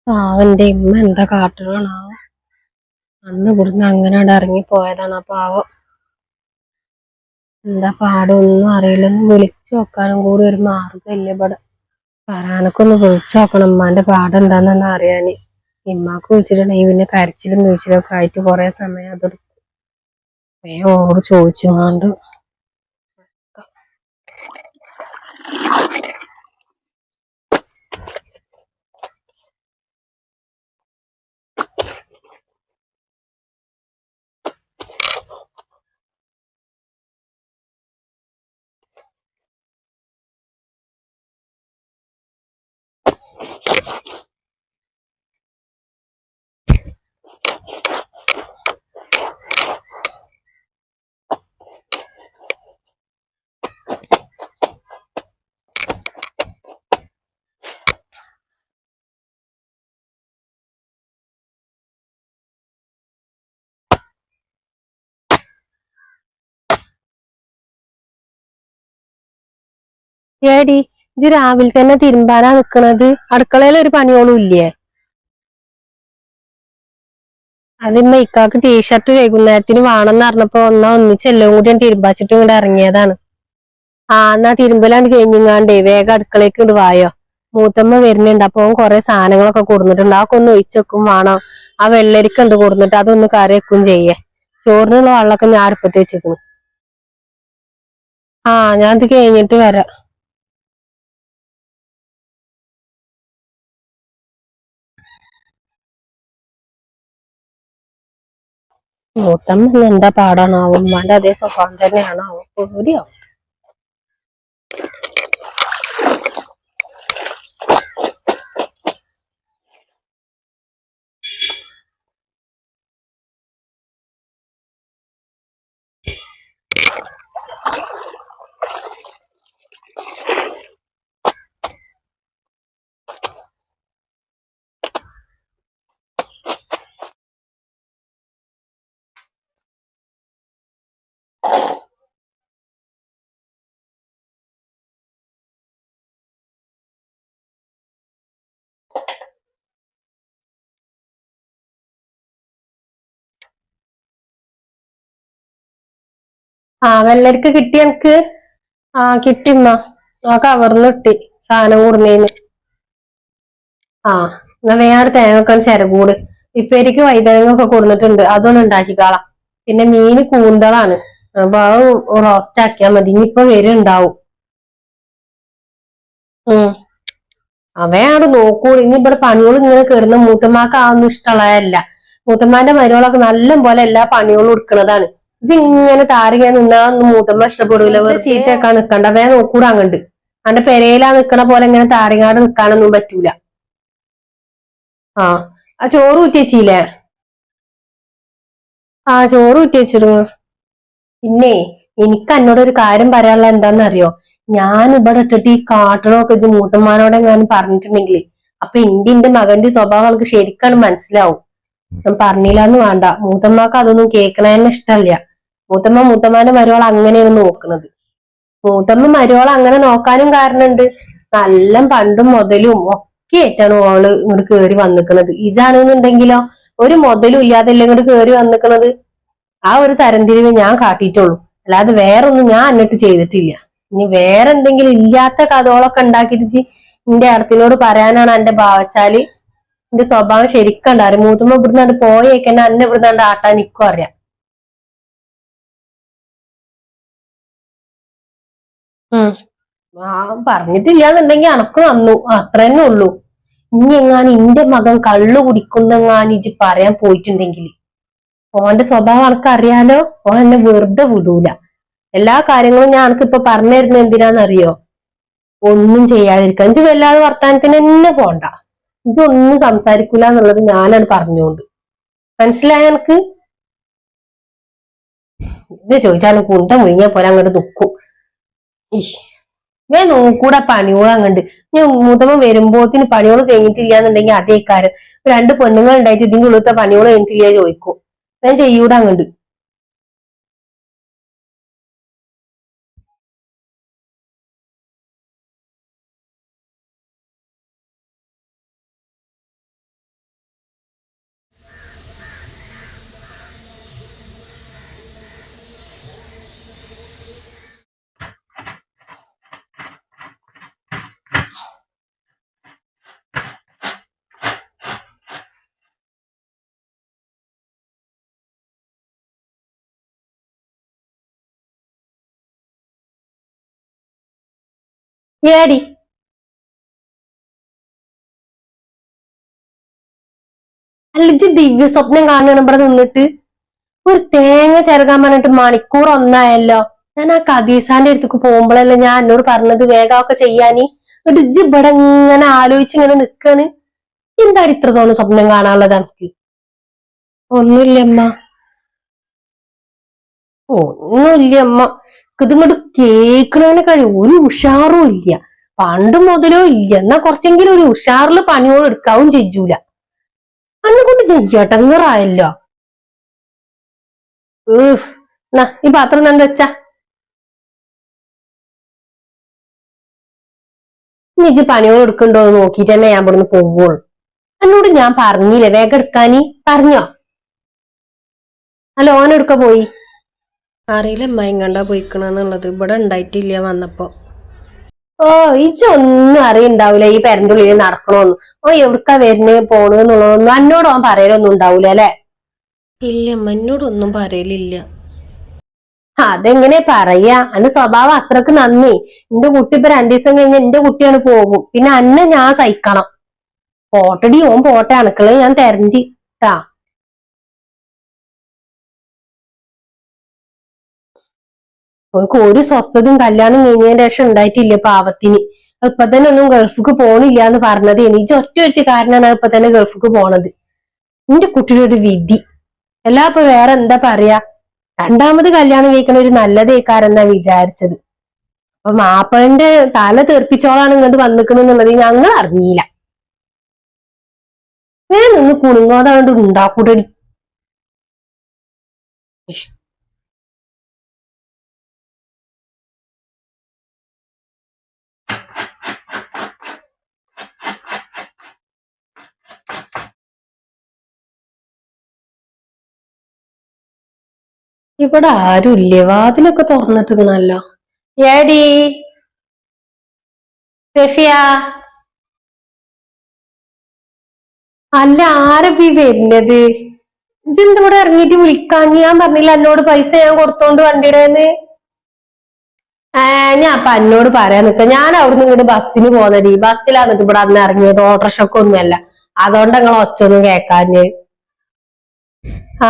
പാവന്റെ ഇമ്മ എന്താ കാട്ടണാവോ. അന്ന് ഇവിടുന്ന് അങ്ങനെ ഇറങ്ങി പോയതാണ്. പാവം എന്താ പാടൊന്നും അറിയില്ല. ഒന്ന് വിളിച്ചു നോക്കാനും കൂടി ഒരു മാർഗമില്ല ഇവിടെ. പറയാനൊക്കെ ഒന്ന് വിളിച്ചു നോക്കണം ഉമ്മാന്റെ പാടം എന്താണെന്ന് അറിയാന്. ഇമ്മാക്ക് വിളിച്ചിട്ടുണ്ടെങ്കിൽ പിന്നെ കരച്ചിലും വീഴ്ചിലും ഒക്കെ ആയിട്ട് കുറെ സമയം അതെടുക്കും. ഓട് ചോദിച്ചുങ്ങാണ്ട് ഏടി ഇജ്ജ് രാവിലെ തന്നെ തിരുമ്പാനാ നിക്കണത്? അടുക്കളയിൽ ഒരു പണിയോളും ഇല്ലേ? അതിമ്മ ഇക്കാക്ക് ടീഷർട്ട് വൈകുന്നേരത്തിന് വേണമെന്ന് പറഞ്ഞപ്പോ ഒന്നിച്ചെല്ലാം കൂടി ഞാൻ തിരുമ്പാച്ചിട്ട് ഇങ്ങോട്ട് ഇറങ്ങിയതാണ്. എന്നാ തിരുമ്പലാണ്ട് കഴിഞ്ഞിങ്ങാണ്ടേ വേഗം അടുക്കളേക്ക് ഇങ്ങട് വായോ. മൂത്തമ്മ വരുന്നുണ്ട്. അപ്പൊ കുറെ സാധനങ്ങളൊക്കെ കൊടുത്തിട്ടുണ്ട്. അതൊക്കെ ഒന്ന് ഒഴിച്ചു വെക്കും വേണം. ആ വെള്ളരിക്ക ഉണ്ട് കൊടുത്തിട്ട് അതൊന്ന് കറി വെക്കും ചെയ്യേ. ചോറിനുള്ള വെള്ളമൊക്കെ ഞാൻ അടുപ്പത്ത് വെച്ചിരിക്കുന്നു. ഞാൻ ഇത് കഴിഞ്ഞിട്ട് വരാം. മൂത്തമ്മ എന്താ പാടാണാവും. ഉമ്മാന്റെ അതേ സ്വഭാവം തന്നെയാണാവും. പേടിയാവും. വെള്ളരിക്ക കിട്ടി എനിക്ക്. കിട്ടിമ്മ. കവർന്ന് കിട്ടി സാധനം കൂടുന്നേന്. എന്നാ വേറെ തേങ്ങൊക്കെ ചിരകൂട്. ഇപ്പേരിക്ക് വൈതനങ്ങൊക്കെ കൊടുത്തിട്ടുണ്ട്. അതൊന്നും ഉണ്ടാക്കിക്കാളാം. പിന്നെ മീന് കൂന്തളാണ്. അപ്പൊ അത് റോസ്റ്റ് ആക്കിയാൽ മതി. ഇനിയിപ്പൊ വരുണ്ടാവും. അവയാണ് നോക്കൂ. ഇനി ഇവിടെ പണികളും ഇങ്ങനെ കിടന്ന് മൂത്തമ്മാക്ക് അതൊന്നും ഇഷ്ടമുള്ളതല്ല. മൂത്തമ്മാന്റെ മരുമകളൊക്കെ നല്ല പോലെ എല്ലാ പണികളും എടുക്കുന്നതാണ്. ഇങ്ങനെ താരിങ്ങനെ നിന്നാ ഒന്നും മൂത്തമ്മ ഇഷ്ടപ്പെടൂല. വെറുതെ ചീത്തയൊക്കെ നിക്കണ്ട. വേ നോക്കൂടാ അങ്ങണ്ട്. അന്റെ പെരയിലാ നിക്കണ പോലെ ഇങ്ങനെ താരിങ്ങാട് നിക്കാനൊന്നും പറ്റൂല. ആ ചോറ് ഊറ്റി വെച്ചില്ലേ? ചോറ് ഊറ്റി വെച്ചിരുന്നു. പിന്നെ എനിക്ക് എന്നോട് ഒരു കാര്യം പറയാനുള്ള എന്താന്നറിയോ? ഞാൻ ഇവിടെ ഇട്ടിട്ട് ഈ കാട്ടണമൊക്കെ ഇജ്ജ് മൂത്തമ്മാനോടെ ഞാൻ പറഞ്ഞിട്ടുണ്ടെങ്കിൽ അപ്പൊ എന്റെ മകന്റെ സ്വഭാവം അവൾക്ക് ശരിക്കാണ് മനസ്സിലാവും. ഞാൻ പറഞ്ഞില്ലാന്ന് വേണ്ട. മൂത്തമ്മാക്ക് അതൊന്നും കേൾക്കണതന്നെ ഇഷ്ടമല്ല. മൂത്തമ്മാന്റെ മരുമോൾ അങ്ങനെയാണ് നോക്കുന്നത്. മൂത്തമ്മ മരുമോൾ അങ്ങനെ നോക്കാനും കാരണമുണ്ട്. നല്ല പണ്ടും മുതലും ഒക്കെ ആയിട്ടാണ് ഓള് ഇങ്ങോട്ട് കേറി വന്നിക്കണത്. ഇജാണെന്നുണ്ടെങ്കിലോ ഒരു മുതലും ഇല്ലാതല്ലേ ഇങ്ങോട്ട് കേറി വന്നിക്കണത്. ആ ഒരു തരംതിരിവ് ഞാൻ കാട്ടിയിട്ടുള്ളൂ. അല്ലാതെ വേറൊന്നും ഞാൻ എന്നിട്ട് ചെയ്തിട്ടില്ല. ഇനി വേറെ എന്തെങ്കിലും ഇല്ലാത്ത കഥകളൊക്കെ ഉണ്ടാക്കിയിട്ട് എന്റെ അടുത്തിനോട് പറയാനാണ് എന്റെ ഭാവച്ചാല്. എന്റെ സ്വഭാവം ശരിക്കണ്ടറിയാം. മൂത്തുമ്മ ഇവിടുന്ന് പോയേക്കന്നെ അന്നെ ഇവിടുന്ന് ആട്ടാൻ നിക്കും അറിയാം. പറഞ്ഞിട്ടില്ലാന്നുണ്ടെങ്കിൽ അനക്ക് തന്നു. അത്ര തന്നെ ഉള്ളൂ. ഇനി എങ്ങാനും എന്റെ മകൻ കള്ളു കുടിക്കുന്നെങ്ങാനും ഇജ്ജ് പറയാൻ പോയിട്ടുണ്ടെങ്കിൽ ഓന്റെ സ്വഭാവം അനക്ക് അറിയാലോ. ഓൻ എന്നെ വെറുതെ വിടൂല. എല്ലാ കാര്യങ്ങളും ഞാൻ അനക്കിപ്പൊ പറഞ്ഞു തരുന്നത് എന്തിനാന്നറിയോ? ഒന്നും ചെയ്യാതിരിക്കാൻ. ഇജ്ജ് വല്ലാതെ വർത്താനത്തിന് തന്നെ പോണ്ട. ഇജ്ജ് ഒന്നും സംസാരിക്കൂല എന്നുള്ളത് ഞാനാണ് പറഞ്ഞോണ്ട്. മനസ്സിലായ എനക്ക്? ഇത് ചോദിച്ചാൽ കുന്തം മുഴിഞ്ഞ പോലെ അങ്ങോട്ട് നിക്കും. ഞാൻ നോക്കൂടെ പണിയോളം അങ്ങണ്ട്. ഞാൻ മൂത്തമ്മ വരുമ്പോത്തിന് പണിയോള് കഴിഞ്ഞിട്ടില്ലാന്നുണ്ടെങ്കിൽ അതേ കാര്യം രണ്ട് പെണ്ണുങ്ങൾ ഉണ്ടായിട്ട് ഇതിന്റെ ഉള്ളിലത്തെ പണിയോള് കഴിഞ്ഞിട്ടില്ല ചോദിക്കും. ഞാൻ ചെയ്യൂടെ അങ്ങണ്ട്. ഏടി അല്ലിച്ച് ദിവ്യ സ്വപ്നം കാണണം ഇവിടെ നിന്നിട്ട് ഒരു തേങ്ങ ചെറുകാൻ പറഞ്ഞിട്ട് മണിക്കൂർ ഒന്നായല്ലോ. ഞാൻ ആ കദീസാന്റെ അടുത്തേക്ക് പോകുമ്പോഴല്ലേ ഞാൻ എന്നോട് പറഞ്ഞത് വേഗമൊക്കെ ചെയ്യാനി. എന്നിട്ട് ഇജ്ജ് ഇവിടെ ഇങ്ങനെ ആലോചിച്ച് ഇങ്ങനെ നിക്കാണ്. എന്താണ് ഇത്രത്തോളം സ്വപ്നം കാണാനുള്ളത് എനിക്ക്? ഒന്നുമില്ല അമ്മ, ഒന്നുമില്ല അമ്മ. ഇതിങ്ങോട്ട് കേൾക്കണതിനെ കഴിയും ഒരു ഉഷാറും ഇല്ല. പണ്ട് മുതലോ ഇല്ല. എന്നാ കുറച്ചെങ്കിലും ഒരു ഉഷാറില് പണിയോട് എടുക്കാവും ചെയ്യൂല. അന്നെ കൊണ്ട് എടങ്ങറായല്ലോ. എന്നാ ഈ പാത്രം കണ്ട് വെച്ചാ നിജ് പണിയോട് എടുക്കണ്ടോ എന്ന് നോക്കിട്ട് തന്നെ ഞാൻ ഇവിടുന്ന് പോവുള്ളൂ. എന്നോട് ഞാൻ പറഞ്ഞില്ലേ വേഗം എടുക്കാനി, പറഞ്ഞോ? അല്ല ഓൻ എടുക്ക പോയി? അറിയില്ല അമ്മ എങ്ങണ്ടാ പോയിക്കണെന്നുള്ളത്. ഇവിടെ ഉണ്ടായിട്ടില്ല വന്നപ്പോ. ഓ ഇച്ചൊന്നും അറിയണ്ടാവൂല ഈ പെരന്റെ ഉള്ളിൽ നടക്കണോന്ന്. ഓ എവിടുക്കാ വരുന്നത് പോണെന്നുള്ളതൊന്നും എന്നോട് ഓൻ പറയലൊന്നും ഉണ്ടാവൂല അല്ലെ? ഇല്ല അമ്മ, എന്നോടൊന്നും പറയലില്ല. അതെങ്ങനെ പറയാ? അന്റെ സ്വഭാവം അത്രക്ക് നന്ദി. എന്റെ കുട്ടി ഇപ്പൊ 2 ദിവസം കഴിഞ്ഞ് എന്റെ കുട്ടിയാണ് പോകും. പിന്നെ അന്നെ ഞാൻ സഹിക്കണം. പോട്ടടി ഓൻ പോട്ടെ, അണക്കളെ ഞാൻ തരണ്ടി ട്ടാ. ഓർക്ക് ഒരു സ്വസ്ഥതയും കല്യാണം കഴിഞ്ഞതിന് ശേഷം ഉണ്ടായിട്ടില്ല പാവത്തിന്. ഇപ്പൊ തന്നെ ഒന്നും ഗൾഫിക്ക് പോണില്ല എന്ന് പറഞ്ഞത് എനിക്ക് ഒറ്റ കാരണമാണ് ഇപ്പൊ തന്നെ ഗൾഫിക്ക് പോണത്. എന്റെ കുട്ടിയുടെ ഒരു വിധി. എല്ലാ ഇപ്പൊ വേറെ എന്താ പറയാ? 2ാമത് കല്യാണം കഴിക്കണ ഒരു നല്ലതേക്കാരെന്നാ വിചാരിച്ചത്. അപ്പൊ മാപ്പിളന്റെ തല തെറിപ്പിച്ചോളാണ് ഇങ്ങോട്ട് വന്നിക്കണെന്നുള്ളത് ഞങ്ങൾ അറിഞ്ഞില്ല. നിന്ന് കുണുങ്ങാതെ കൊണ്ട് ഉണ്ടാക്കൂടടി. ഇവിടെ ആരുമില്ലേ? വാതിലൊക്കെ തുറന്നിട്ടിരുന്നല്ലോ. ഏടി സെഫിയ, അല്ല ആരപ്പീ വരുന്നത്? ഇജെന്താ ഇവിടെ ഇറങ്ങിയിട്ട് വിളിക്കാൻ? ഞാൻ പറഞ്ഞില്ല എന്നോട് പൈസ ഞാൻ കൊടുത്തോണ്ട് വണ്ടിയുടെന്ന്. ഞാൻ അപ്പൊ എന്നോട് പറയാൻ നിക്ക. ഞാൻ അവിടുന്ന് ഇങ്ങോട്ട് ബസ്സിന് പോന്നടി. ബസ്സിലാന്നിട്ട് ഇവിടെ അന്ന് ഇറങ്ങിയത്, ഓട്ടോറിക്ഷക്ക് ഒന്നുമല്ല. അതുകൊണ്ട് ഞങ്ങൾ ഒച്ചൊന്നും കേക്കാഞ്ഞ്. ആ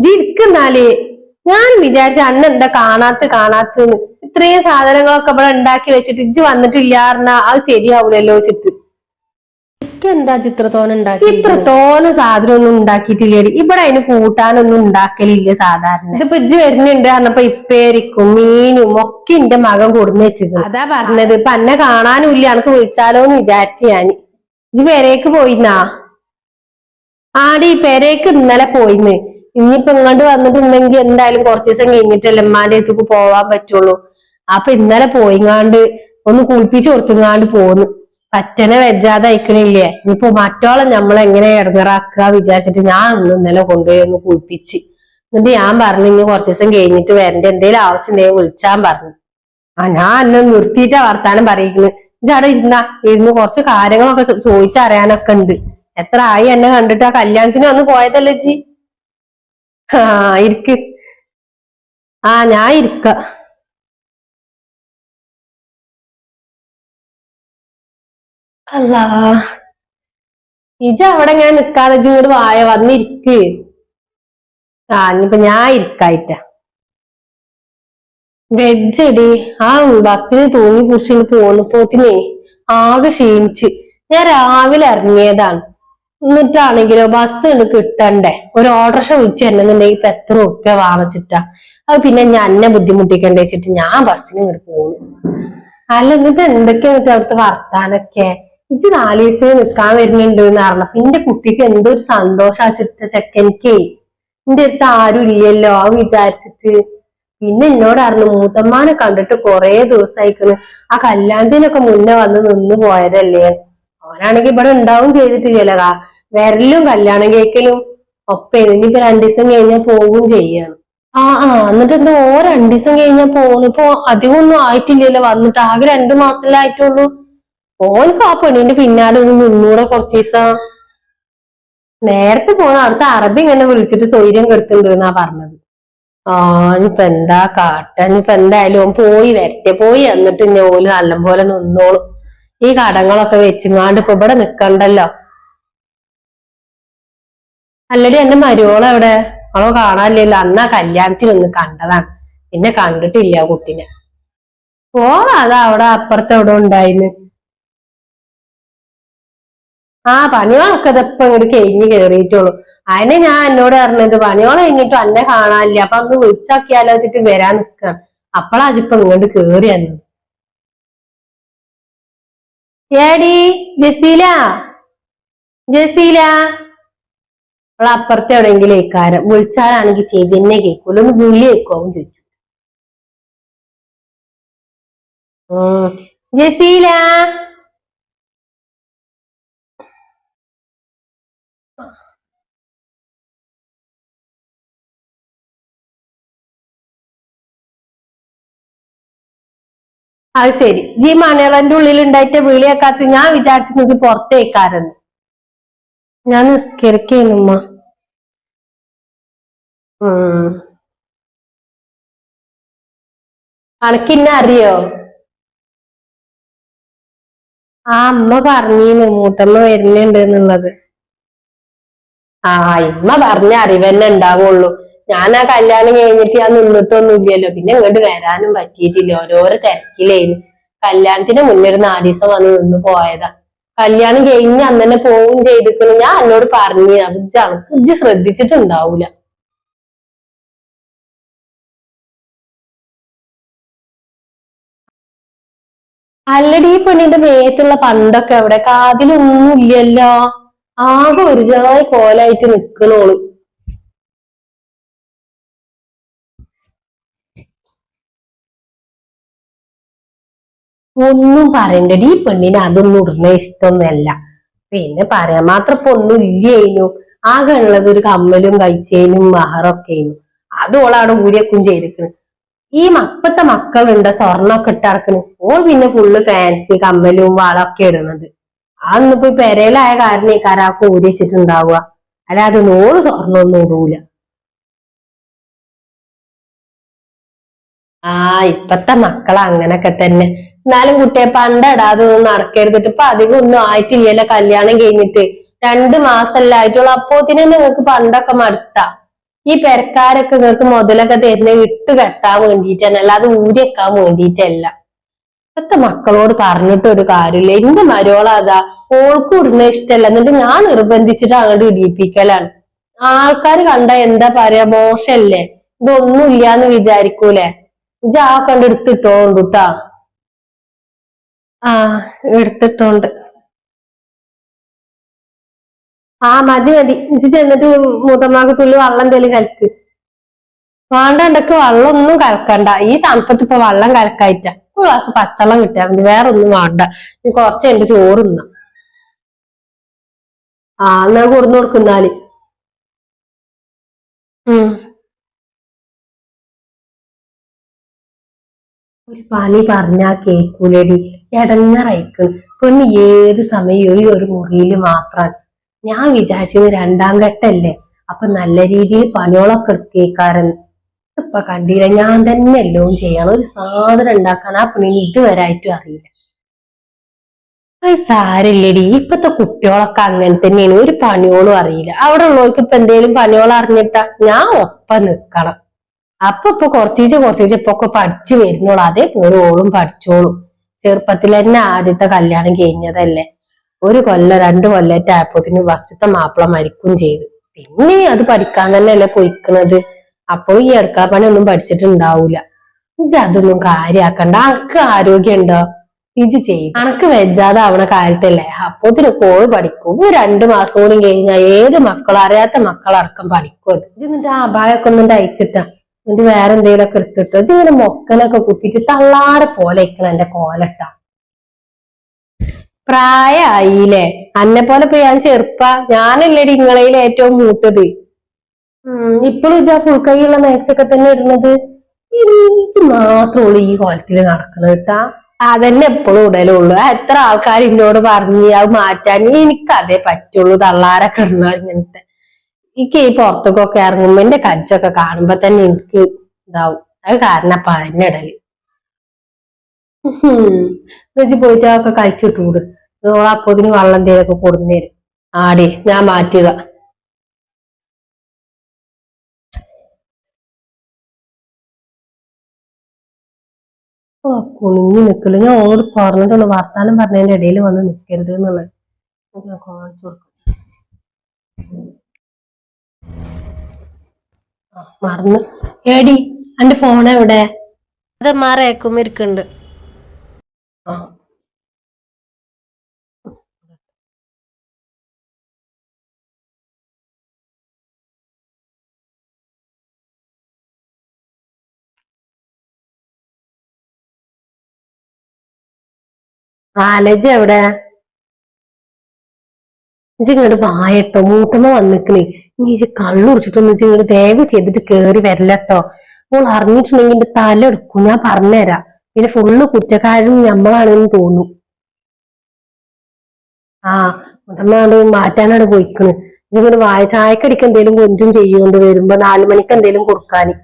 ജിരിക്കുന്നാല് ഞാൻ വിചാരിച്ച അന്ന എന്താ കാണാത്തന്ന്. ഇത്രയും സാധനങ്ങളൊക്കെ ഇവിടെ ഉണ്ടാക്കി വെച്ചിട്ട് ഇജ്ജ് വന്നിട്ടില്ല പറഞ്ഞാ അത് ശരിയാവൂലല്ലോ വെച്ചിട്ട്. എന്താ ചിത്രത്തോനം ഉണ്ടാക്കി? ഇത്രത്തോനം സാധനം ഒന്നും ഉണ്ടാക്കിയിട്ടില്ലേടി. ഇവിടെ അതിന് കൂട്ടാനൊന്നും ഉണ്ടാക്കലില്ല സാധാരണ. ഇതിപ്പോ ഇജ്ജ് വരുന്നുണ്ട് പറഞ്ഞപ്പോ ഇപ്പേരിക്കും മീനും ഒക്കെ എന്റെ മകൻ കൊടുന്ന് വെച്ചിരുന്നു. അതാ പറഞ്ഞത് ഇപ്പൊ അന്നെ കാണാനും ഇല്ല. എനക്ക് വിളിച്ചാലോന്ന് വിചാരിച്ചു ഞാൻ. ഇജ്ജ് പെരേക്ക് പോയിന്നാ? ആടി പെരേക്ക് ഇന്നലെ പോയിന്ന്. ഇനിയിപ്പോ ഇങ്ങോട്ട് വന്നിട്ടുണ്ടെങ്കിൽ എന്തായാലും കുറച്ച് ദിവസം കഴിഞ്ഞിട്ടല്ലേ ഉമ്മാന്റെ അടുത്തേക്ക് പോവാൻ പറ്റുള്ളൂ. അപ്പൊ ഇന്നലെ പോയിങ്ങാണ്ട് ഒന്ന് കുളിപ്പിച്ചു കൊടുത്തുങ്ങാണ്ട് പോന്ന്. പറ്റനെ വെജാതെ അയക്കണില്ലേ. ഇനിയിപ്പോ മറ്റോളം നമ്മളെങ്ങനെ ഇടങ്ങറാക്കുക വിചാരിച്ചിട്ട് ഞാൻ ഇന്നലെ കൊണ്ടുപോയി ഒന്ന് കുളിപ്പിച്ച്. എന്നിട്ട് ഞാൻ പറഞ്ഞു ഇനി കുറച്ച് ദിവസം കഴിഞ്ഞിട്ട് വരണ്ട, എന്തെങ്കിലും ആവശ്യം ഉണ്ടെങ്കിൽ വിളിച്ചാൻ പറഞ്ഞു. ഞാൻ എന്നെ നിർത്തിയിട്ടാ വർത്താനം പറയിക്കുന്നത്. ഇജ്ജടെ ഇരുന്ന് കുറച്ച് കാര്യങ്ങളൊക്കെ ചോദിച്ചറിയാനൊക്കെ ഉണ്ട്. എത്ര ആയി എന്നെ കണ്ടിട്ട്? ആ കല്യാണത്തിന് വന്ന് പോയതല്ലേ ജി? ഇരിക്ക്. ഞാൻ ഇരിക്ക. അല്ലാ ഇജ അവിടെ ഇങ്ങനെ നിക്കാതെ ഇജ്ജ് ഇങ്ങോട്ട് വായ വന്നിരിക്ക്. ഇനിയിപ്പൊ ഞാൻ ഇരിക്കായിട്ട വെജടി. ബസ്സിന് തൂങ്ങി പിടിച്ചിട്ട് പോന്നപ്പോത്തിനേ ആകെ ക്ഷീണിച്ച്. ഞാൻ രാവിലെ ഇറങ്ങിയതാണ്. എന്നിട്ടാണെങ്കിലോ ബസ് കിട്ടണ്ടേ. ഒരു ഓട്ടോറിക്ഷ വിളിച്ചു തരുന്നുണ്ടെങ്കിൽ ഇപ്പൊ എത്ര ഉറുപ്പ്യ വാങ്ങിച്ചിട്ടാ. അത് പിന്നെ ഞാൻ എന്നെ ബുദ്ധിമുട്ടിക്കണ്ടേ വെച്ചിട്ട് ഞാൻ ബസ്സിന് ഇങ്ങോട്ട് പോകുന്നു. അല്ല എന്നിട്ട് എന്തൊക്കെയാ അവിടുത്തെ വർത്താനൊക്കെ? ഇജ്ജ് 4 ദിവസത്തിന് നിക്കാൻ വരുന്നുണ്ട് എന്ന് പറഞ്ഞപ്പോ എന്റെ കുട്ടിക്ക് എന്തോ ഒരു സന്തോഷാച്ചിട്ട ചെക്കനിക്കേ. എന്റെ അടുത്ത് ആരും ഇല്ലല്ലോ ആ വിചാരിച്ചിട്ട്. പിന്നെ എന്നോട് അറിഞ്ഞു മൂത്തമ്മാനെ കണ്ടിട്ട് കൊറേ ദിവസമായിക്കണ്. ആ കല്യാണത്തിനൊക്കെ മുന്നേ വന്ന് നിന്ന് പോയതല്ലേ. അവനാണെങ്കിൽ ഇവിടെ ഉണ്ടാവും ചെയ്തിട്ടില്ലല്ലോ. വരലും കല്യാണം കേൾക്കലും ഒപ്പം ഇനിയിപ്പോ 2 ദിവസം കഴിഞ്ഞാൽ പോവും ചെയ്യാണ്. എന്നിട്ട് എന്തോ 2 ദിവസം കഴിഞ്ഞാൽ പോണു. ഇപ്പൊ അധികം ഒന്നും ആയിട്ടില്ലല്ലോ വന്നിട്ട്. ആകെ 2 മാസമല്ലേ ആയിട്ടുള്ളൂ. ഓനക്ക് ആ പെണ്ണിന്റെ പിന്നാലെ ഒന്ന് നിന്നൂടെ കുറച്ച് ദിവസം? നേരത്തെ പോണ അവിടുത്തെ അറബി ഇങ്ങനെ വിളിച്ചിട്ട് സ്വൈര്യം കെടുത്തുണ്ട് എന്നാ പറഞ്ഞത്. ഇനിയിപ്പൊ എന്താ കാട്ട, ഇനിയിപ്പൊ എന്തായാലും ഓൻ പോയി വരട്ടെ, പോയി എന്നിട്ട് ഇന്നെ ഓല് നല്ലപോലെ നിന്നോളും. ഈ കടങ്ങളൊക്കെ വെച്ചിങ്ങാണ്ട് ഇപ്പൊ ഇവിടെ നിക്കണ്ടല്ലോ. അല്ലടി എന്റെ മരുവോളെവിടെ? അവളെ കാണാനില്ലല്ലോ. അന്നാ കല്യാണത്തിനൊന്ന് കണ്ടതാണ്, പിന്നെ കണ്ടിട്ടില്ല കുട്ടിനെ. അതാ അവിടെ അപ്പുറത്തെ എവിടെ ഉണ്ടായിന്ന്. പണികളൊക്കെ ഇതപ്പൊ ഇങ്ങോട്ട് കഴിഞ്ഞ് കേറിയിട്ടുള്ളൂ. അതിനെ ഞാൻ എന്നോട് പറഞ്ഞത് പണിയോളം കഴിഞ്ഞിട്ടും അന്നെ കാണാനില്ല, അപ്പൊ അന്ന് വിളിച്ചൊക്കെയാലോ വെച്ചിട്ട് വരാൻ നിക്കാണ്. അപ്പളാ അതിപ്പോ ഇങ്ങോട്ട് കേറി വന്നത്. ഏടി ജസീല, ജസീല അവളെ അപ്പുറത്തെ എവിടെയെങ്കിലും ഇക്കാരം. വിളിച്ചാലാണെങ്കിൽ ചെവിന്നെ കേൾക്കൂല, ഒന്ന് വിളി കേൾക്കുവും ചോദിച്ചു. ജസീല അത് ശരി, ജി മണികളന്റെ ഉള്ളിൽ ഉണ്ടായിട്ട് വിളിയേക്കാത്ത. ഞാൻ വിചാരിച്ചു പുറത്തേക്കാരെന്ന്. ഞാൻ നിസ്കരിക്കുമ്മ. അനക്കിന്നെ അറിയോ? അമ്മ പറഞ്ഞീന്ന് മൂത്തമ്മ വരുന്നുണ്ട് എന്നുള്ളത്. ഇമ്മ പറഞ്ഞ അറിവന്നെ ഉണ്ടാവുള്ളൂ. ഞാൻ ആ കല്യാണം കഴിഞ്ഞിട്ട് ഞാൻ നിന്നിട്ടൊന്നും ഇല്ലല്ലോ, പിന്നെ ഇങ്ങോട്ട് വരാനും പറ്റിയിട്ടില്ല, ഓരോരോ തിരക്കിലേന്. കല്യാണത്തിന് മുന്നേ ഒരു 4 ദിവസം വന്ന് നിന്ന് പോയതാ. കല്യാണം കഴിഞ്ഞ് അന്ന് തന്നെ പോവും ചെയ്തിരിക്കുന്നു. ഞാൻ എന്നോട് പറഞ്ഞു, ഇജ്ജ് ശ്രദ്ധിച്ചിട്ടുണ്ടാവൂല. അല്ലടി ഈ പെണ്ണിന്റെ മേത്തുള്ള പണ്ടൊക്കെ എവിടെ? കാതിലൊന്നും ഇല്ലല്ലോ, ആകെ ഒരു ജായി കോലായിട്ട് നിക്കണോള്. ഒന്നും പറയണ്ടടി, ഈ പെണ്ണിന് അതൊന്നും ഇടുന്ന ഇഷ്ടമൊന്നുമല്ല. പിന്നെ പറയാൻ മാത്രം ഇപ്പൊ ഒന്നും ഇല്ലായിരുന്നു. ആകെ ഉള്ളത് ഒരു കമ്മലും കഴിച്ചേനും മഹറൊക്കെ ആയിരുന്നു. അത് ഓളവിടെ ഊരിയക്കും ചെയ്തിരിക്കണ്. ഈ ഇപ്പത്തെ മക്കളുണ്ട് സ്വർണ്ണൊക്കെ ഇട്ടിറക്കണ്. ഓൾ പിന്നെ ഫുള്ള് ഫാൻസി കമ്മലും വളൊക്കെ ഇടുന്നത്. അന്നിപ്പോ പെരയിലായ കാരണക്കാരാക്ക് ഊരി വെച്ചിട്ടുണ്ടാവുക, അല്ലാതെ ഓള് സ്വർണ്ണൊന്നും ഇടൂല. ഇപ്പത്തെ മക്കൾ അങ്ങനൊക്കെ തന്നെ. എന്നാലും കുട്ടിയെ പണ്ടിടാതെ ഒന്നും നടക്കരുതിട്ട്. ഇപ്പൊ അധികം ഒന്നും ആയിട്ടില്ലല്ലോ കല്യാണം കഴിഞ്ഞിട്ട്. 2 മാസമല്ല ആയിട്ടുള്ളൂ, അപ്പോത്തിന് നിങ്ങൾക്ക് പണ്ടൊക്കെ മടുത്ത. ഈ പെരക്കാരൊക്കെ നിങ്ങൾക്ക് മുതലൊക്കെ തരുന്ന ഇട്ട് കെട്ടാൻ വേണ്ടിയിട്ടാണ്, അല്ലാതെ ഊരി വെക്കാൻ വേണ്ടിയിട്ടല്ല. ഇപ്പത്തെ മക്കളോട് പറഞ്ഞിട്ട് ഒരു കാര്യമില്ല. എന്റെ മരോള അതാ, ഓൾക്കും ഇടുന്ന ഇഷ്ടമല്ല, എന്നിട്ട് ഞാൻ നിർബന്ധിച്ചിട്ട് അങ്ങോട്ട് ഇടിയിപ്പിക്കലാണ്. ആൾക്കാര് കണ്ട എന്താ പറയാ, മോശല്ലേ? ഇതൊന്നും ഇല്ലാന്ന് വിചാരിക്കൂലേ? കണ്ട് എടുത്തിട്ടോണ്ടുട്ടാ. എടുത്തിട്ടോണ്ട്. മതി മതി. ഇജ്ജ് ചെന്നിട്ട് മൂത്തമ്മാക്ക് തുള്ളി വെള്ളം എന്തേലും കലക്ക്. വേണ്ട, എണ്ടക്ക് വെള്ളം ഒന്നും കലക്കണ്ട. ഈ തണുപ്പത്ത് ഇപ്പൊ വെള്ളം കലക്കായിട്ട. ഒരു ഗ്ലാസ് പച്ചവെള്ളം കിട്ടിയാൽ മതി, വേറെ ഒന്നും വേണ്ട. നീ കുറച്ച് എന്റെ ചോറ് തിന്ന. എന്നാ കൊടുന്നു കൊടുക്കുന്നാല്. ഒരു പണി പറഞ്ഞാ കേക്കൂലടി, എടങ്ങറയിക്കും. പെണ്ണ് ഏത് സമയം ഈ ഒരു മുറിയില് മാത്രാണ്. ഞാൻ വിചാരിച്ചത് 2ാം ഘട്ടല്ലേ, അപ്പൊ നല്ല രീതിയിൽ പണികളൊക്കെ കേൾക്കാരെന്ന്. ഇപ്പൊ കണ്ടില്ല, ഞാൻ തന്നെ എല്ലാം ചെയ്യണം. ഒരു സാധനം ഉണ്ടാക്കാൻ ആ പെണ്ണിന് ഇതുവരായിട്ടും അറിയില്ല. അത് സാരില്ലടി, ഇപ്പത്തെ കുട്ടികളൊക്കെ അങ്ങനെ തന്നെയാണ്, ഒരു പണിയോളും അറിയില്ല. അവിടെ ഉള്ളവർക്ക് ഇപ്പൊ എന്തേലും പണിയോളം അറിഞ്ഞിട്ടാ? ഞാൻ ഒപ്പം നിക്കണം. ഇപ്പൊ കുറച്ചീച്ച ഇപ്പൊ ഒക്കെ പഠിച്ചു വരുന്നോളൂ. അതേപോലെ ഓളും പഠിച്ചോളും. ചെറുപ്പത്തിൽ തന്നെ ആദ്യത്തെ കല്യാണം കഴിഞ്ഞതല്ലേ. 1 കൊല്ലം 2 കൊല്ലത്തെ ആയപ്പോത്തിന് ഫസ്റ്റത്തെ മാപ്പിള മരിക്കും ചെയ്തു. പിന്നെ അത് പഠിക്കാൻ തന്നെയല്ലേ പൊയ്ക്കണത്. അപ്പൊ ഈ അടുക്കള പണി ഒന്നും പഠിച്ചിട്ടുണ്ടാവൂല. ഇജ്ജ് അതൊന്നും കാര്യാക്കണ്ട. അനക്ക് ആരോഗ്യം ഉണ്ടോ? ഇജ്ജ് ചെയ്യും. അനക്ക് വെജാതെ ആവണ കാലത്തല്ലേ, അപ്പോത്തിന് കോള് പഠിക്കും. 2 മാസം കൂടി കഴിഞ്ഞാൽ ഏത് മക്കളും, അറിയാത്ത മക്കളടക്കം പഠിക്കും. അത് ഇജ്ജ് എന്നിട്ട് ആ അപായൊക്കെ ഒന്നും അയച്ചിട്ടാ, എന്നിട്ട് വേറെ എന്തെങ്കിലുമൊക്കെ എടുത്തിട്ടോ. ഇങ്ങനെ മൊക്കനൊക്കെ കുത്തിട്ട് തള്ളാരെ പോലെ ഇരിക്കണം എന്റെ കോലട്ട. പ്രായായില്ലേ? അന്നെ പോലെ ഇപ്പൊ ഞാൻ ചെറുപ്പ. ഞാനല്ലേടി ഇങ്ങളയിൽ ഏറ്റവും മൂത്തത്. ഇപ്പോഴും ഇജ്ജാ ഫുൾ കൈയുള്ള മാക്സ് ഒക്കെ തന്നെ ഇടുന്നത്. ഇജ്ജ് മാത്രമുള്ളൂ ഈ കോലത്തില് നടക്കണ കേട്ടാ. അതന്നെ എപ്പോഴും ഇടലുള്ളൂ. എത്ര ആൾക്കാർ എന്നോട് പറഞ്ഞ് അത് മാറ്റാൻ. എനിക്കതേ പറ്റുള്ളൂ, തള്ളാരൊക്കെ ഇടുന്ന ഇങ്ങനത്തെ. എനിക്ക് ഈ പുറത്തേക്കൊക്കെ ഇറങ്ങുമ്പോ എന്റെ കജ്ജൊക്കെ കാണുമ്പോ തന്നെ എനിക്ക് ഇതാവും. അത് കാരണം അപ്പൊ അതിന്റെ ഇടല് എന്നുവെച്ച് പോയിട്ട് അതൊക്കെ കഴിച്ചിട്ടൂട്. അപ്പോതിന് വെള്ളം എന്തേലൊക്കെ കൊടുന്നേരും. ആടി ഞാൻ മാറ്റുക. കുനിഞ്ഞു നിക്കല്. ഞാൻ ഓട് പറഞ്ഞിട്ടുണ്ട് വർത്താനം പറഞ്ഞതിന്റെ ഇടയിൽ വന്ന് നിക്കരുത് എന്നുള്ളത്. കാണിച്ചു കൊടുക്കും. മറന്ന്. ഏടി എന്റെ ഫോൺ എവിടെ? അത് മാറേക്കും ഇരിക്കുന്നുണ്ട്. ആലജ് എവിടെ? ഇങ്ങോട്ട് വായട്ടോ, മൂത്തമ്മ വന്നിക്കണേ. നീ കള്ളു കുടിച്ചിട്ടൊന്നും ഇങ്ങോട്ട് ദയവ് ചെയ്തിട്ട് കേറി വരില്ലട്ടോ. മോൾ അറിഞ്ഞിട്ടുണ്ടെങ്കിൽ എന്റെ തല എടുക്കും, ഞാൻ പറഞ്ഞുതരാം. പിന്നെ ഫുള്ള് കുറ്റക്കാരും നമ്മളാണെന്ന് തോന്നും. ആ മുത്തമ്മ മാറ്റാനാണ് പോയിക്കണ്. ഇങ്ങോട്ട് വായ ചായക്കടിക്ക് എന്തേലും കൊഞ്ചും ചെയ്യോണ്ട് വരുമ്പോ 4 മണിക്ക് എന്തേലും കൊടുക്കാന്.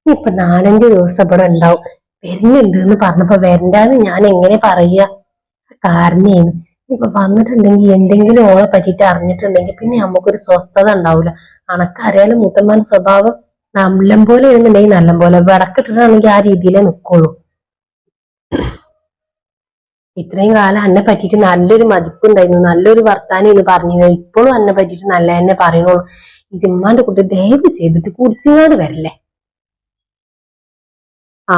ഇപ്പൊ 4-5 ദിവസം ഇവിടെ ഉണ്ടാവും. വരുന്നുണ്ട് എന്ന് പറഞ്ഞപ്പോ വരണ്ടാന്ന് ഞാൻ എങ്ങനെ പറയാ? കാരണേന്ന് ഇപ്പൊ വന്നിട്ടുണ്ടെങ്കിൽ എന്തെങ്കിലും ഓളെ പറ്റിയിട്ട് അറിഞ്ഞിട്ടുണ്ടെങ്കിൽ പിന്നെ നമുക്കൊരു സ്വസ്ഥത ഉണ്ടാവൂല. അണക്കറിയാലും മുത്തമ്മാന്റെ സ്വഭാവം നല്ല പോലെ എഴുന്നുണ്ടെങ്കിൽ നല്ല പോലെ വിടക്കിട്ടിട്ടാണെങ്കിൽ ആ രീതിയിലേ നിക്കുള്ളൂ. ഇത്രയും കാലം എന്നെ പറ്റിയിട്ട് നല്ലൊരു മതിപ്പുണ്ടായിരുന്നു, നല്ലൊരു വർത്താനം പറഞ്ഞത്. ഇപ്പോഴും എന്നെ പറ്റിയിട്ട് നല്ല എന്നെ പറയുന്നുള്ളൂ. ഈ ചിമ്മാന്റെ കുട്ടി ദയവ് ചെയ്തിട്ട് കുടിച്ചിങ്ങാണ്ട് വരല്ലേ. ആ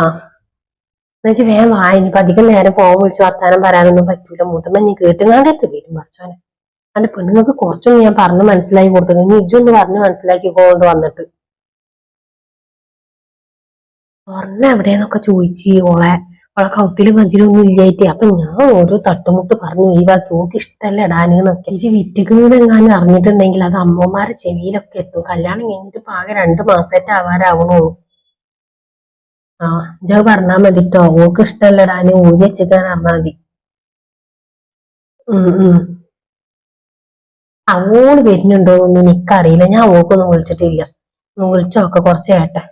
എന്നുവെച്ച് വേഗം വായിനിപ്പോ അധികം നേരം ഫോൺ വിളിച്ച് വർത്താനം പറയാനൊന്നും പറ്റൂല. മുതമ്മ നീ കേട്ടുങ്ങാണ്ടേറ്റ് വരും മറിച്ചോനെ. അന്റെ പെണ്ണുങ്ങൾക്ക് കുറച്ചൊന്നും ഞാൻ പറഞ്ഞ് മനസ്സിലാക്കി കൊടുത്തു. നീ ഇജൊന്ന് പറഞ്ഞ് മനസ്സിലാക്കിക്കൊണ്ട് വന്നിട്ട് സ്വർണ്ണ എവിടെയെന്നൊക്കെ ചോദിച്ച് ഓളെ കൗത്തിലും മഞ്ചിലും ഒന്നും ഇല്ലായിട്ട്. അപ്പൊ ഞാൻ ഓരോ തട്ടുമുട്ട് പറഞ്ഞു ഒഴിവാക്കി. ഓക്ക് ഇഷ്ടല്ല ഇടാനെന്നൊക്കെ. ഈ വിറ്റുകളെങ്ങാനും അറിഞ്ഞിട്ടുണ്ടെങ്കിൽ അത് അമ്മമാരെ ചെവിയിലൊക്കെ എത്തും. കല്യാണം കഴിഞ്ഞിട്ട് ആകെ 2 മാസമായിട്ട് ആവാറാവണുള്ളൂ. ആ ഇജ പറഞ്ഞാ മതിട്ടോ. ഓക്ക് ഇഷ്ടല്ലടാന് ഊരി വെച്ചിട്ടാൻ പറഞ്ഞാൽ മതി. അവോള് വരുന്നുണ്ടോന്നൊന്നും എനിക്കറിയില്ല. ഞാൻ ഓക്കൊന്നും വിളിച്ചിട്ടില്ല. വിളിച്ചോക്കെ കുറച്ച് കേട്ടെ.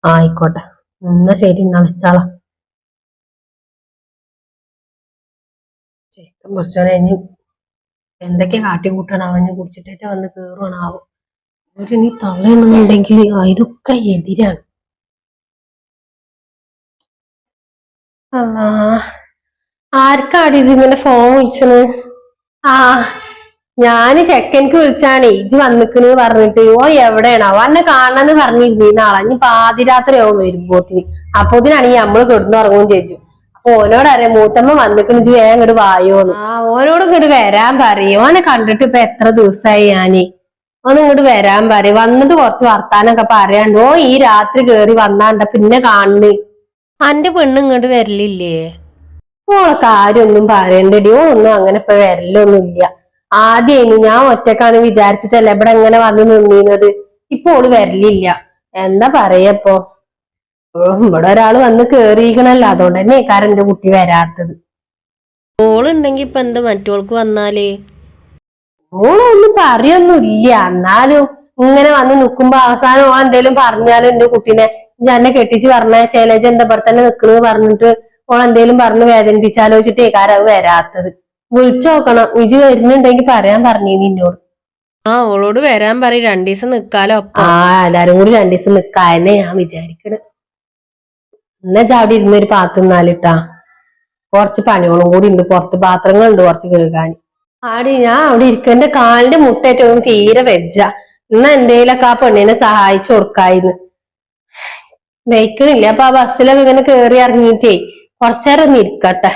ആയിക്കോട്ടെ എന്നാ ശരി, എന്നാ വെച്ചാളാ. ചേക്കൻ കുറച്ചോനെ ഇനി എന്തൊക്കെ കാട്ടിക്കൂട്ടണം. അവന് കുടിച്ചിട്ടേറ്റ് വന്ന് കേറുവാണാവും. അവരിനി തള്ളയണമെന്നുണ്ടെങ്കിൽ അതിനൊക്കെ എതിരാണ്. അല്ലാ, ആർക്കാടി ഇങ്ങനെ ഫോൺ വിളിച്ചത്? ആ ഞാന് ചെക്കൻക്ക് വിളിച്ചാണ് ഇജ് വന്നിക്കണ് പറഞ്ഞിട്ട്. ഓ എവിടെയാണ് അവ എന്നെ കാണണമെന്ന് പറഞ്ഞിരുന്നു. നാളെ ഇനി പാതിരാത്രി ആവും വരുമ്പോത്തിന്. അപ്പോത്തിനാണെങ്കിൽ നമ്മള് കിടന്നുറങ്ങുകയും ചെയ്തു. അപ്പൊ ഓനോടറിയാം മൂത്തമ്മ വന്നിക്കണ്, ഇജ് വേഗം ഇങ്ങോട്ട് വായോന്ന്. ആ ഓനോട് ഇങ്ങോട്ട് വരാൻ പറയും. ഓനെ കണ്ടിട്ട് ഇപ്പൊ എത്ര ദിവസമായി ഞാന്. ഒന്ന് ഇങ്ങോട്ട് വരാൻ പറയും. വന്നിട്ട് കുറച്ച് വർത്താനൊക്കെ പറയാണ്ട്. ഓ ഈ രാത്രി കേറി വന്നാണ്ട പിന്നെ കാണുന്നു. അന്റെ പെണ്ണ് ഇങ്ങോട്ട് വരലില്ലേ? ഓളെ കാര്യൊന്നും പറയണ്ടടി. ഓളൊന്നും അങ്ങനെ ഇപ്പൊ വരലൊന്നും ഇല്ല. ആദ്യം ഞാൻ ഒറ്റക്കാണ് വിചാരിച്ചിട്ടല്ല ഇവിടെ എങ്ങനെ വന്ന് നിന്നീന്നത്. ഇപ്പൊ ഓള് വരലില്ല. എന്താ പറയപ്പോ, ഇവിടെ ഒരാള് വന്ന് കേറിയിക്കണല്ലോ, അതുകൊണ്ട് തന്നെ എന്റെ കുട്ടി വരാത്തത്. ഓളുണ്ടെങ്കി ഇപ്പൊ എന്താ മറ്റോൾക്ക് വന്നാല്? ഓളൊന്നും പറയൊന്നുമില്ല. എന്നാലും ഇങ്ങനെ വന്ന് നിക്കുമ്പോ അവസാനം ഓ എന്തേലും പറഞ്ഞാലും എന്റെ കുട്ടീനെ എന്നെ കെട്ടിച്ച് പറഞ്ഞാൽ എന്താ ഇവിടെ തന്നെ നിക്കണെന്ന് പറഞ്ഞിട്ട് ഓളെന്തേലും പറഞ്ഞ് വേദനിപ്പിച്ചാലോചിച്ചിട്ടേ കാരവ് വരാത്തത്. വിളിച്ചു നോക്കണം. ഇജ് വരുന്നുണ്ടെങ്കിൽ പറയാൻ പറഞ്ഞു നിന്നോട്. ആ ഓളോട് വരാൻ പറയും. 2 ദിവസം നിക്കാലോ. ആ എല്ലാരും കൂടി 2 ദിവസം നിക്കാന്നെ ഞാൻ വിചാരിക്കണ്. എന്നാ ചാടി ഇരുന്നൊരു പാത്ത് നിന്നാലിട്ടാ. കുറച്ച് പണികളും കൂടി ഉണ്ട്. പുറത്ത് പാത്രങ്ങളുണ്ട് കുറച്ച് കഴുകാൻ. ആടി ഞാൻ അവിടെ ഇരിക്കും. എന്റെ കാലിന്റെ മുട്ടേറ്റവും തീരെ വെജ്ജ. എന്നാ എന്തേലൊക്കെ ആ പെണ്ണിനെ സഹായിച്ചു കൊടുക്കായിന്ന്. വെയ്ക്കണില്ല. അപ്പൊ ആ ബസ്സിലൊക്കെ ഇങ്ങനെ കേറി ഇറങ്ങിയിട്ടേ കുറച്ചേരം ഒന്ന് ഇരിക്കട്ടെ.